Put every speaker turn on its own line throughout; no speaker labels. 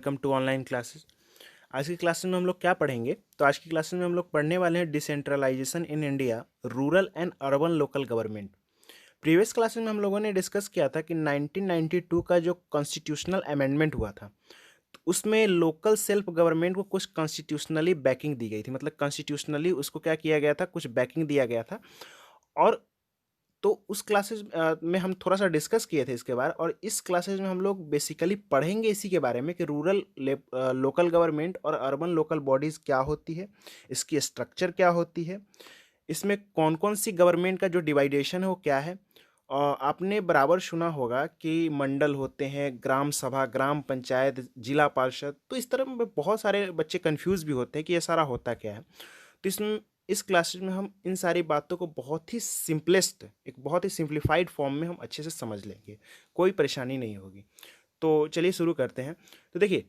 Welcome to online classes. आज की classes में हम लोग क्या पढ़ेंगे? तो आज की क्लासेस में हम लोग पढ़ने वाले हैं decentralization in India, rural and urban local government. Previous classes में हम लोगों ने डिस्कस किया था कि 1992 का जो कॉन्स्टिट्यूशनल अमेंडमेंट हुआ था, तो उसमें लोकल सेल्फ गवर्नमेंट को कुछ कॉन्स्टिट्यूशनली बैकिंग दी गई थी। मतलब कॉन्स्टिट्यूशनली उसको क्या किया गया था, कुछ बैकिंग दिया गया था। और तो उस क्लासेस में हम थोड़ा सा डिस्कस किए थे इसके बारे, और इस क्लासेस में हम लोग बेसिकली पढ़ेंगे इसी के बारे में कि रूरल लोकल गवर्नमेंट और अर्बन लोकल बॉडीज़ क्या होती है, इसकी स्ट्रक्चर क्या होती है, इसमें कौन कौन सी गवर्नमेंट का जो डिवाइडेशन है वो क्या है। और आपने बराबर सुना होगा कि मंडल होते हैं, ग्राम सभा, ग्राम पंचायत, जिला पार्षद। तो इस तरह में बहुत सारे बच्चे कंफ्यूज भी होते हैं कि ये सारा होता क्या है। तो इसमें इस क्लासेस में हम इन सारी बातों को बहुत ही सिंपलेस्ट, एक बहुत ही सिंप्लीफाइड फॉर्म में हम अच्छे से समझ लेंगे, कोई परेशानी नहीं होगी। तो चलिए शुरू करते हैं। तो देखिए,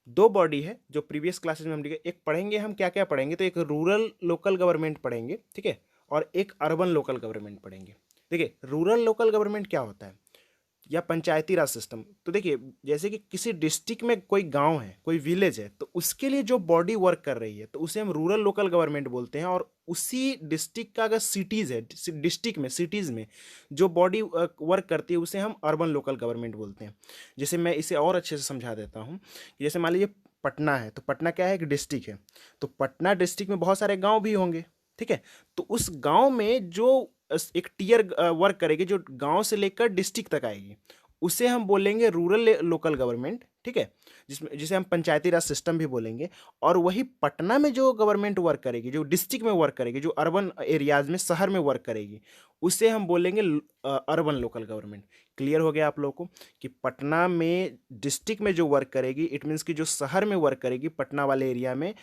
दो बॉडी है जो प्रीवियस क्लासेस में हम देखे। एक पढ़ेंगे हम क्या क्या पढ़ेंगे, तो एक रूरल लोकल गवर्नमेंट पढ़ेंगे, ठीक है, और एक अर्बन लोकल गवर्नमेंट पढ़ेंगे। देखिए, रूरल लोकल गवर्नमेंट क्या होता है या पंचायती राज सिस्टम। तो देखिए, जैसे कि किसी डिस्ट्रिक्ट में कोई गांव है, कोई विलेज है, तो उसके लिए जो बॉडी वर्क कर रही है तो उसे हम रूरल लोकल गवर्नमेंट बोलते हैं। और उसी डिस्ट्रिक्ट का अगर सिटीज़ है, डिस्ट्रिक्ट में, सिटीज़ में जो बॉडी वर्क करती है उसे हम अर्बन लोकल गवर्नमेंट बोलते हैं। जैसे मैं इसे और अच्छे से समझा देता हूँ। जैसे मान लीजिए पटना है, तो पटना क्या है, एक डिस्ट्रिक्ट है। तो पटना डिस्ट्रिक्ट में बहुत सारे गाँव भी होंगे, ठीक है। तो उस गांव में जो एक टीयर वर्क करेगी, जो गांव से लेकर डिस्ट्रिक्ट तक आएगी, उसे हम बोलेंगे रूरल लोकल गवर्नमेंट, ठीक है, जिसमें जिसे हम पंचायती राज सिस्टम भी बोलेंगे। और वही पटना में जो गवर्नमेंट वर्क करेगी, जो डिस्ट्रिक्ट में वर्क करेगी, जो अर्बन एरियाज में, शहर में वर्क करेगी, उसे हम बोलेंगे अर्बन लोकल गवर्नमेंट। क्लियर हो गया आप लोगों को कि पटना में डिस्ट्रिक्ट में जो वर्क करेगी, इट मीन्स कि जो शहर में वर्क करेगी पटना वाले एरिया में,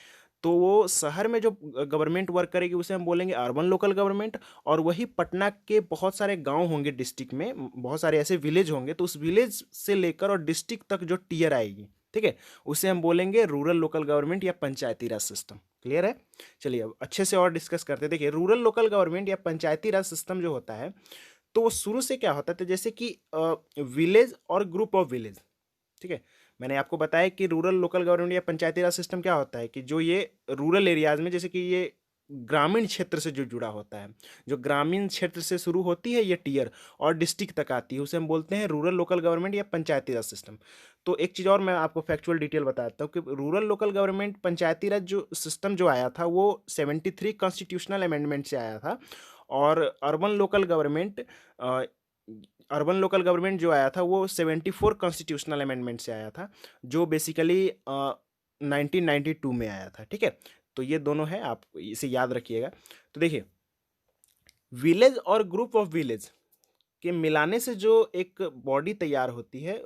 तो वो शहर में जो गवर्नमेंट वर्क करेगी उसे हम बोलेंगे अर्बन लोकल गवर्नमेंट। और वही पटना के बहुत सारे गांव होंगे डिस्ट्रिक्ट में, बहुत सारे ऐसे विलेज होंगे, तो उस विलेज से लेकर और डिस्ट्रिक्ट तक जो टीयर आएगी, ठीक है, उसे हम बोलेंगे रूरल लोकल गवर्नमेंट या पंचायती राज सिस्टम। क्लियर है? चलिए अब अच्छे से और डिस्कस करते हैं। देखिए, रूरल लोकल गवर्नमेंट या पंचायती राज सिस्टम जो होता है, तो वो शुरू से क्या होता है, तो जैसे कि विलेज और ग्रुप ऑफ विलेज, ठीक है। मैंने आपको बताया कि रूरल लोकल गवर्नमेंट या पंचायती राज सिस्टम क्या होता है कि जो ये रूरल एरियाज में, जैसे कि ये ग्रामीण क्षेत्र से जो जुड़ा होता है, जो ग्रामीण क्षेत्र से शुरू होती है ये टीयर और डिस्ट्रिक्ट तक आती है, उसे हम बोलते हैं रूरल लोकल गवर्नमेंट या पंचायती राज सिस्टम। तो एक चीज़ और मैं आपको फैक्चुअल डिटेल बताता हूँ कि रूरल लोकल गवर्नमेंट पंचायती राज जो सिस्टम जो आया था वो 73 कॉन्स्टिट्यूशनल अमेंडमेंट से आया था। और अर्बन लोकल गवर्नमेंट जो आया था वो 74 कॉन्स्टिट्यूशनल अमेंडमेंट से आया था, जो बेसिकली 1992 में आया था, ठीक है। तो ये दोनों है, आप इसे याद रखिएगा। तो देखिए, विलेज और ग्रुप ऑफ विलेज के मिलाने से जो एक बॉडी तैयार होती है,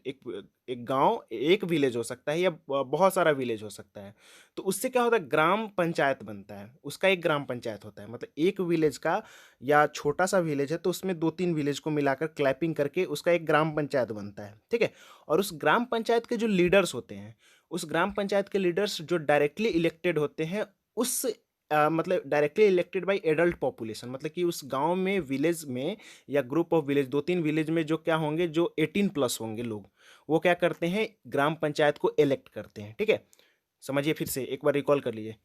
एक एक गांव, एक विलेज हो सकता है या बहुत सारा विलेज हो सकता है, तो उससे क्या होता है, ग्राम पंचायत बनता है। उसका एक ग्राम पंचायत होता है, मतलब एक विलेज का या छोटा सा विलेज है तो उसमें दो तीन विलेज को मिलाकर क्लैपिंग करके उसका एक ग्राम पंचायत बनता है, ठीक है। और उस ग्राम पंचायत के जो लीडर्स होते हैं, उस ग्राम पंचायत के लीडर्स जो डायरेक्टली इलेक्टेड होते हैं, उस मतलब directly elected by adult population, मतलब कि उस गांव में, विलेज में या ग्रुप ऑफ विलेज, दो तीन विलेज में जो क्या होंगे, जो 18+ होंगे लोग, वो क्या करते हैं, ग्राम पंचायत को इलेक्ट करते हैं, ठीक है। समझिए, फिर से एक बार रिकॉल कर लीजिए।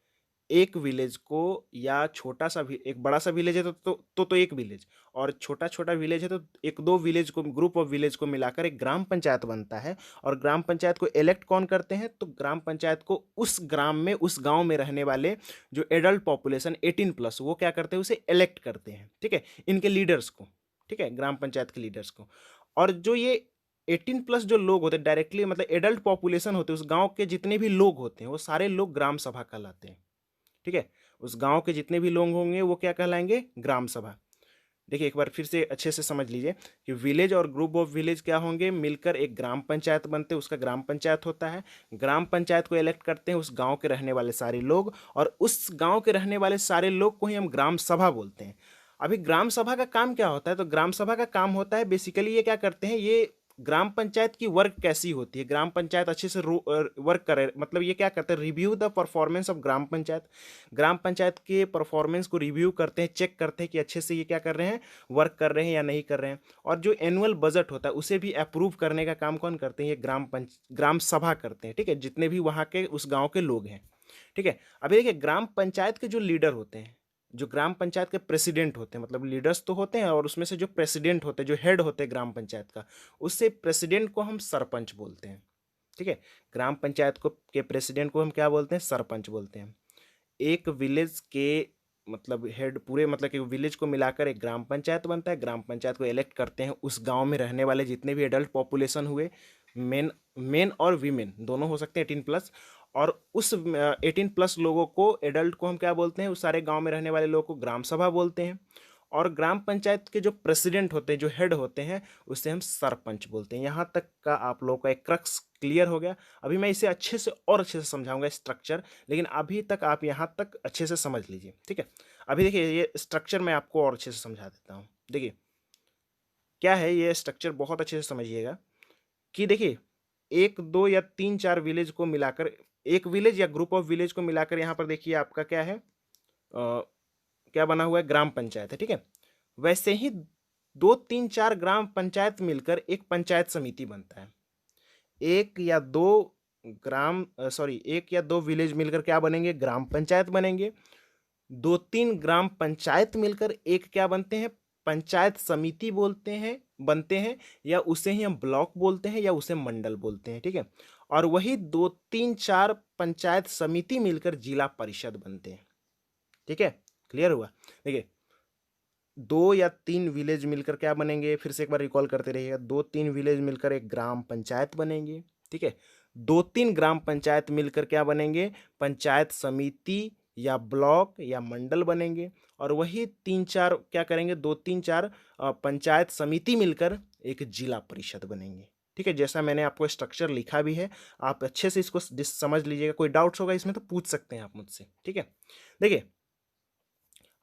एक विलेज को, या छोटा सा भी, एक बड़ा सा विलेज है तो एक विलेज, और छोटा छोटा विलेज है तो एक दो विलेज को, ग्रुप ऑफ विलेज को मिलाकर एक ग्राम पंचायत बनता है। और ग्राम पंचायत को इलेक्ट कौन करते हैं, तो ग्राम पंचायत को उस ग्राम में, उस गांव में रहने वाले जो एडल्ट पॉपुलेशन 18+, वो क्या करते हैं, उसे इलेक्ट करते हैं, ठीक है, इनके लीडर्स को, ठीक है, ग्राम पंचायत के लीडर्स को। और जो ये 18+ जो लोग होते हैं डायरेक्टली, मतलब एडल्ट पॉपुलेशन होते हैं, उस गांव के जितने भी लोग होते हैं वो सारे लोग ग्राम सभा कहलाते हैं, ठीक है। उस गांव के जितने भी लोग होंगे वो क्या कहलाएंगे, ग्राम सभा। देखिए, एक बार फिर से अच्छे से समझ लीजिए कि विलेज और ग्रुप ऑफ विलेज क्या होंगे, मिलकर एक ग्राम पंचायत बनते हैं, उसका ग्राम पंचायत होता है। ग्राम पंचायत को इलेक्ट करते हैं उस गांव के रहने वाले सारे लोग, और उस गांव के रहने वाले सारे लोग को ही हम ग्राम सभा बोलते हैं। अभी ग्राम सभा का काम क्या होता है, तो ग्राम सभा का काम होता है बेसिकली, ये क्या करते हैं, ये ग्राम पंचायत की वर्क कैसी होती है, ग्राम पंचायत अच्छे से वर्क करे, मतलब ये क्या करते हैं, review the performance of gram panchayat. ग्राम पंचायत के परफॉर्मेंस को रिव्यू करते हैं, चेक करते हैं कि अच्छे से ये क्या कर रहे हैं, वर्क कर रहे हैं या नहीं कर रहे हैं। और जो एनुअल बजट होता है उसे भी अप्रूव करने का काम कौन करते हैं, ये ग्राम सभा करते हैं, ठीक है, जितने भी वहाँ के उस गाँव के लोग हैं, ठीक है। अभी देखिए ग्राम पंचायत के जो लीडर होते हैं, जो ग्राम पंचायत के प्रेसिडेंट होते हैं, मतलब लीडर्स तो होते हैं और उसमें से जो प्रेसिडेंट होते हैं, जो हेड होते हैं ग्राम पंचायत का, उससे प्रेसिडेंट को हम सरपंच बोलते हैं, ठीक है। ग्राम पंचायत को के प्रेसिडेंट को हम क्या बोलते हैं, सरपंच बोलते हैं। एक विलेज के मतलब हेड, पूरे मतलब कि विलेज को मिलाकर एक ग्राम पंचायत बनता है। ग्राम पंचायत को इलेक्ट करते हैं उस गांव में रहने वाले जितने भी एडल्ट पॉपुलेशन हुए, मेन मेन और वीमेन दोनों हो सकते हैं 18+। और उस 18+ लोगों को, एडल्ट को हम क्या बोलते हैं, उस सारे गांव में रहने वाले लोगों को ग्राम सभा बोलते हैं। और ग्राम पंचायत के जो प्रेसिडेंट होते हैं, जो हेड होते हैं, उससे हम सरपंच बोलते हैं। यहाँ तक का आप लोगों का एक क्रक्स क्लियर हो गया। अभी मैं इसे अच्छे से और अच्छे से समझाऊंगा स्ट्रक्चर, लेकिन अभी तक आप यहाँ तक अच्छे से समझ लीजिए, ठीक है। अभी देखिए ये स्ट्रक्चर मैं आपको और अच्छे से समझा देता हूँ। देखिए क्या है ये स्ट्रक्चर, बहुत अच्छे से समझिएगा कि देखिए 1 2 या 3 4 विलेज को मिलाकर, एक विलेज या ग्रुप ऑफ विलेज को मिलाकर यहाँ पर देखिए आपका क्या है, क्या बना हुआ है, ग्राम पंचायत है, ठीक है। वैसे ही 2 3 4 ग्राम पंचायत मिलकर एक पंचायत समिति बनता है। एक या दो एक या दो विलेज मिलकर क्या बनेंगे, ग्राम पंचायत बनेंगे। 2 3 ग्राम पंचायत मिलकर एक क्या बनते हैं, पंचायत समिति बोलते हैं, बनते हैं, या उसे ही हम ब्लॉक बोलते हैं, या उसे मंडल बोलते हैं, ठीक है। और वही 2 3 4 पंचायत समिति मिलकर जिला परिषद बनते हैं, ठीक है। क्लियर हुआ। देखिए 2 या 3 विलेज मिलकर क्या बनेंगे, फिर से एक बार रिकॉल करते रहिएगा, 2 3 विलेज मिलकर एक ग्राम पंचायत बनेंगे, ठीक है। 2 3 ग्राम पंचायत मिलकर क्या बनेंगे, पंचायत समिति या ब्लॉक या मंडल बनेंगे। और वही 3 4 क्या करेंगे, 2 3 4 पंचायत समिति मिलकर एक जिला परिषद बनेंगे, ठीक है। जैसा मैंने आपको स्ट्रक्चर लिखा भी है, आप अच्छे से इसको समझ लीजिएगा। कोई डाउट्स होगा इसमें तो पूछ सकते हैं आप मुझसे, ठीक है। देखिए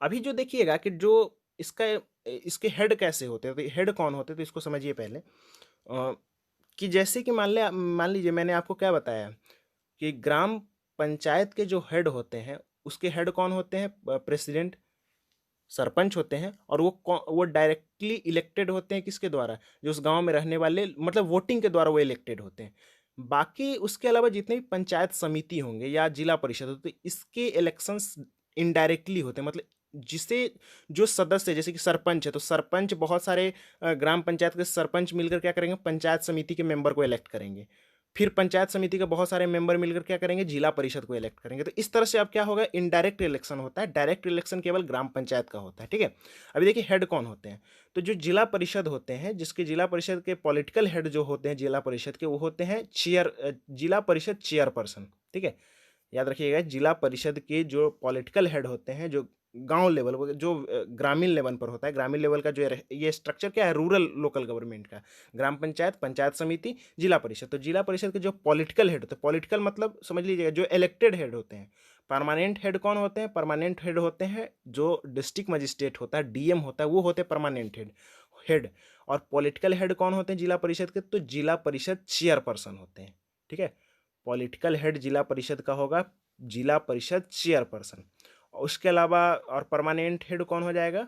अभी जो देखिएगा कि जो इसका इसके हेड कैसे होते हैं, तो हेड कौन होते हैं, तो इसको समझिए पहले। कि जैसे कि मान लीजिए मैंने आपको क्या बताया कि ग्राम पंचायत के जो हेड होते हैं, उसके हेड कौन होते हैं, प्रेसिडेंट, सरपंच होते हैं। और वो डायरेक्टली इलेक्टेड होते हैं किसके द्वारा, जो उस गांव में रहने वाले, मतलब वोटिंग के द्वारा वो इलेक्टेड होते हैं। बाकी उसके अलावा जितने भी पंचायत समिति होंगे या जिला परिषद होते हैं, इसके इलेक्शंस इनडायरेक्टली होते हैं। मतलब जिसे जो सदस्य, जैसे कि सरपंच है तो सरपंच, बहुत सारे ग्राम पंचायत के सरपंच मिलकर क्या करेंगे, पंचायत समिति के मेंबर को इलेक्ट करेंगे। फिर पंचायत समिति के बहुत सारे मेंबर मिलकर क्या करेंगे, जिला परिषद को इलेक्ट करेंगे। तो इस तरह से अब क्या होगा, इनडायरेक्ट इलेक्शन होता है, डायरेक्ट इलेक्शन केवल ग्राम पंचायत का होता है, ठीक है। अभी देखिए हेड कौन होते हैं, तो जो जिला परिषद होते हैं, जिसके जिला परिषद के पॉलिटिकल हेड जो होते हैं जिला परिषद के, वो होते हैं जिला परिषद चेयरपर्सन, ठीक है। याद रखिएगा, जिला परिषद के जो पॉलिटिकल हेड होते हैं, जो गांव लेवल, जो ग्रामीण लेवल पर होता है, ग्रामीण लेवल का जो ये स्ट्रक्चर क्या है, रूरल लोकल गवर्नमेंट का, ग्राम पंचायत, पंचायत समिति, जिला परिषद। तो जिला परिषद के जो पॉलिटिकल हेड होते हैं, पॉलिटिकल मतलब समझ लीजिएगा जो इलेक्टेड हेड होते हैं। परमानेंट हेड कौन होते हैं, परमानेंट हेड होते हैं जो डिस्ट्रिक्ट मजिस्ट्रेट होता है, डीएम होता है, वो होते हैं परमानेंट हेड। और पॉलिटिकल हेड कौन होते हैं जिला परिषद के, तो जिला परिषद चेयरपर्सन होते हैं, ठीक है। पॉलिटिकल हेड जिला परिषद का होगा जिला परिषद चेयरपर्सन। उसके अलावा और परमानेंट हेड कौन हो जाएगा,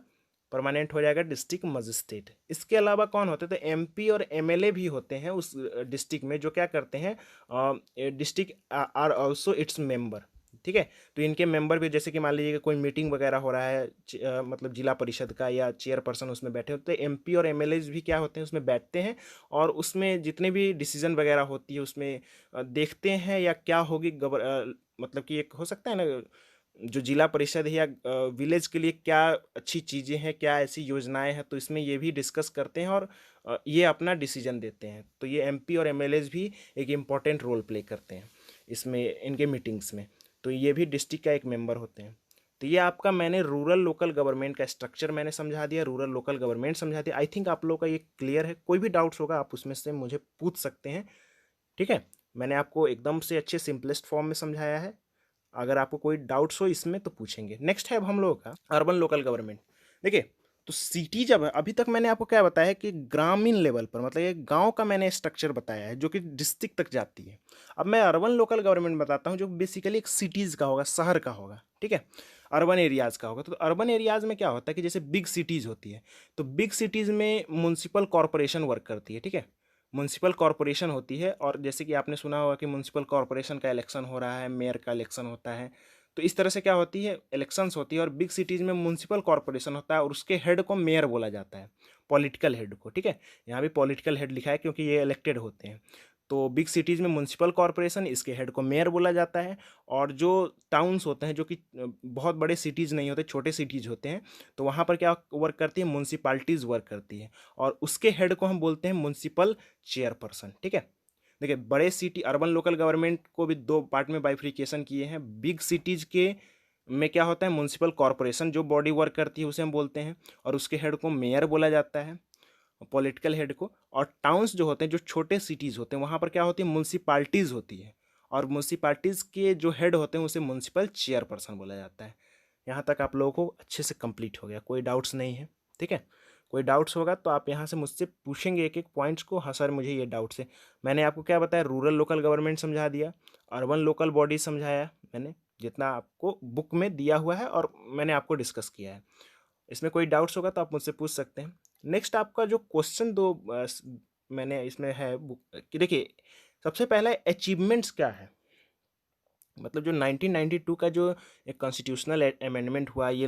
परमानेंट हो जाएगा डिस्ट्रिक्ट मजिस्ट्रेट। इसके अलावा कौन होते हैं, तो एमपी और एमएलए भी होते हैं उस डिस्ट्रिक्ट में, जो क्या करते हैं, district are also its member, ठीक है। तो इनके मेंबर भी, जैसे कि मान लीजिए कोई मीटिंग वगैरह हो रहा है, मतलब जिला परिषद का, या चेयरपर्सन उसमें बैठे होते हैं, एमपी और एमएलए भी क्या होते हैं, उसमें बैठते हैं। और उसमें जितने भी डिसीजन वगैरह होती है उसमें देखते हैं, या क्या होगी मतलब कि एक हो सकता है ना, जो जिला परिषद है या विलेज के लिए क्या अच्छी चीज़ें हैं, क्या ऐसी योजनाएं हैं, तो इसमें ये भी डिस्कस करते हैं और ये अपना डिसीजन देते हैं। तो ये एमपी और एमएलएज भी एक इम्पॉर्टेंट रोल प्ले करते हैं इसमें, इनके मीटिंग्स में। तो ये भी डिस्ट्रिक्ट का एक मेंबर होते हैं। तो ये आपका मैंने रूरल लोकल गवर्नमेंट का स्ट्रक्चर मैंने समझा दिया, रूरल लोकल गवर्नमेंट समझा दिया। आई थिंक आप लोगों का ये क्लियर है। कोई भी डाउट्स होगा आप उसमें से मुझे पूछ सकते हैं, ठीक है। मैंने आपको एकदम से अच्छे सिंपलेस्ट फॉर्म में समझाया है। अगर आपको कोई डाउट्स हो इसमें तो पूछेंगे। नेक्स्ट है अब हम लोगों का अर्बन लोकल गवर्नमेंट। देखिए तो सिटी जब अभी तक मैंने आपको क्या बताया है कि ग्रामीण लेवल पर, मतलब ये गांव का मैंने स्ट्रक्चर बताया है जो कि डिस्ट्रिक्ट तक जाती है। अब मैं अर्बन लोकल गवर्नमेंट बताता हूँ जो बेसिकली एक सिटीज़ का होगा, शहर का होगा, ठीक है, अर्बन एरियाज़ का होगा। तो अर्बन एरियाज़ में क्या होता है कि जैसे बिग सिटीज़ होती है, तो बिग सिटीज़ में म्यूनसिपल कॉरपोरेशन वर्क करती है, ठीक है, म्यूनसिपल कॉरपोरेशन होती है। और जैसे कि आपने सुना होगा कि म्यूनसिपल कॉरपोरेशन का इलेक्शन हो रहा है, मेयर का इलेक्शन होता है, तो इस तरह से क्या होती है, इलेक्शंस होती है। और बिग सिटीज़ में म्यूनसिपल कॉरपोरेशन होता है और उसके हेड को मेयर बोला जाता है, पॉलिटिकल हेड को, ठीक है। यहाँ भी पॉलिटिकल हेड लिखा है क्योंकि ये इलेक्टेड होते हैं। तो बिग सिटीज़ में म्यूनसिपल कॉरपोरेशन, इसके हेड को मेयर बोला जाता है। और जो टाउन्स होते हैं जो कि बहुत बड़े सिटीज़ नहीं होते, छोटे सिटीज़ होते हैं, तो वहाँ पर क्या वर्क करती है, म्यूनसिपाल्टीज़ वर्क करती है और उसके हेड को हम बोलते हैं म्यूनसिपल चेयरपर्सन, ठीक है। देखिए, बड़े सिटी अर्बन लोकल गवर्नमेंट को भी दो पार्ट में बाइफिकेशन किए हैं। बिग सिटीज़ के में क्या होता है, म्यूनसिपल कॉरपोरेशन जो बॉडी वर्क करती है उसे हम बोलते हैं और उसके हेड को मेयर बोला जाता है, पॉलिटिकल हेड को। और टाउन्स जो होते हैं, जो छोटे सिटीज़ होते हैं, वहाँ पर क्या होती है, म्यूनसिपाल्टीज़ होती है और म्यूनसिपाल्टीज़ के जो हेड होते हैं उसे म्यूनसिपल चेयरपर्सन बोला जाता है। यहाँ तक आप लोगों को अच्छे से कंप्लीट हो गया, कोई डाउट्स नहीं है, ठीक है। कोई डाउट्स होगा तो आप यहाँ से मुझसे पूछेंगे एक एक पॉइंट्स को, हाँ सर मुझे ये डाउट्स है। मैंने आपको क्या बताया, रूरल लोकल गवर्नमेंट समझा दिया, अर्बन लोकल बॉडी समझाया मैंने, जितना आपको बुक में दिया हुआ है और मैंने आपको डिस्कस किया है। इसमें कोई डाउट्स होगा तो आप मुझसे पूछ सकते हैं। नेक्स्ट आपका जो क्वेश्चन दो मैंने इसमें है बुक कि देखिए, सबसे पहला अचीवमेंट्स क्या है, मतलब जो 1992 का जो एक कॉन्स्टिट्यूशनल अमेंडमेंट हुआ, ये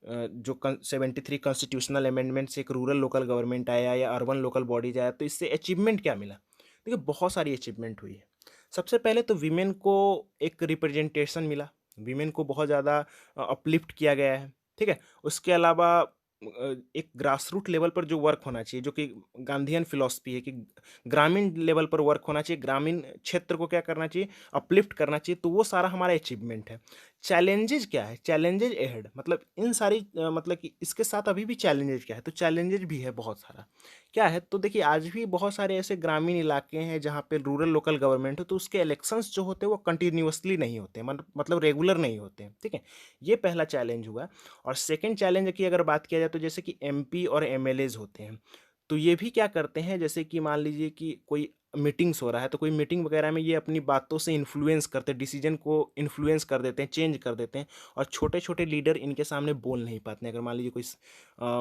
जो 73 कॉन्स्टिट्यूशनल अमेंडमेंट से एक रूरल लोकल गवर्नमेंट आया या अर्बन लोकल बॉडीज आया, तो इससे अचीवमेंट क्या मिला। देखिए, बहुत सारी अचीवमेंट हुई है। सबसे पहले तो वीमेन को एक रिप्रेजेंटेशन मिला, वीमेन को बहुत ज़्यादा अपलिफ्ट किया गया है, ठीक है। उसके अलावा एक ग्रास रूट लेवल पर जो वर्क होना चाहिए, जो कि गांधीयन फिलॉसफी है कि ग्रामीण लेवल पर वर्क होना चाहिए, ग्रामीण क्षेत्र को क्या करना चाहिए, अपलिफ्ट करना चाहिए, तो वो सारा हमारा अचीवमेंट है। चैलेंजेज क्या है, चैलेंजेज एहेड, मतलब इन सारी मतलब कि इसके साथ अभी भी चैलेंजेज क्या है, तो चैलेंजेज भी है बहुत सारा। क्या है, तो देखिए आज भी बहुत सारे ऐसे ग्रामीण इलाके हैं जहाँ पे रूरल लोकल गवर्नमेंट हो, तो उसके इलेक्शंस जो होते हैं वो कंटिन्यूअसली नहीं होते, मतलब रेगुलर नहीं होते हैं, ठीक है। ये पहला चैलेंज हुआ। और सेकंड चैलेंज की अगर बात किया जाए तो जैसे कि एमपी और एमएलएज होते हैं, तो ये भी क्या करते हैं, जैसे कि मान लीजिए कि कोई मीटिंग्स हो रहा है, तो कोई मीटिंग वगैरह में ये अपनी बातों से इन्फ्लुएंस करते हैं, डिसीजन को इन्फ्लुएंस कर देते हैं, चेंज कर देते हैं। और छोटे छोटे लीडर इनके सामने बोल नहीं पाते हैं। अगर मान लीजिए कोई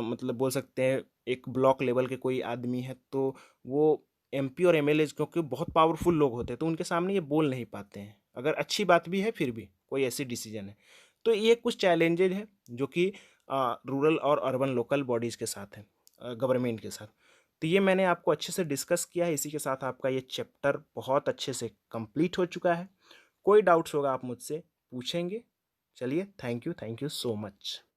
मतलब बोल सकते हैं एक ब्लॉक लेवल के कोई आदमी है, तो वो एमपी और एमएलए क्योंकि बहुत पावरफुल लोग होते हैं, तो उनके सामने ये बोल नहीं पाते हैं, अगर अच्छी बात भी है फिर भी कोई ऐसी डिसीजन है। तो ये कुछ चैलेंजेज है जो कि रूरल और अर्बन लोकल बॉडीज़ के साथ है, गवर्नमेंट के साथ। तो ये मैंने आपको अच्छे से डिस्कस किया है, इसी के साथ आपका ये चैप्टर बहुत अच्छे से कंप्लीट हो चुका है। कोई डाउट्स होगा आप मुझसे पूछेंगे। चलिए, थैंक यू सो मच।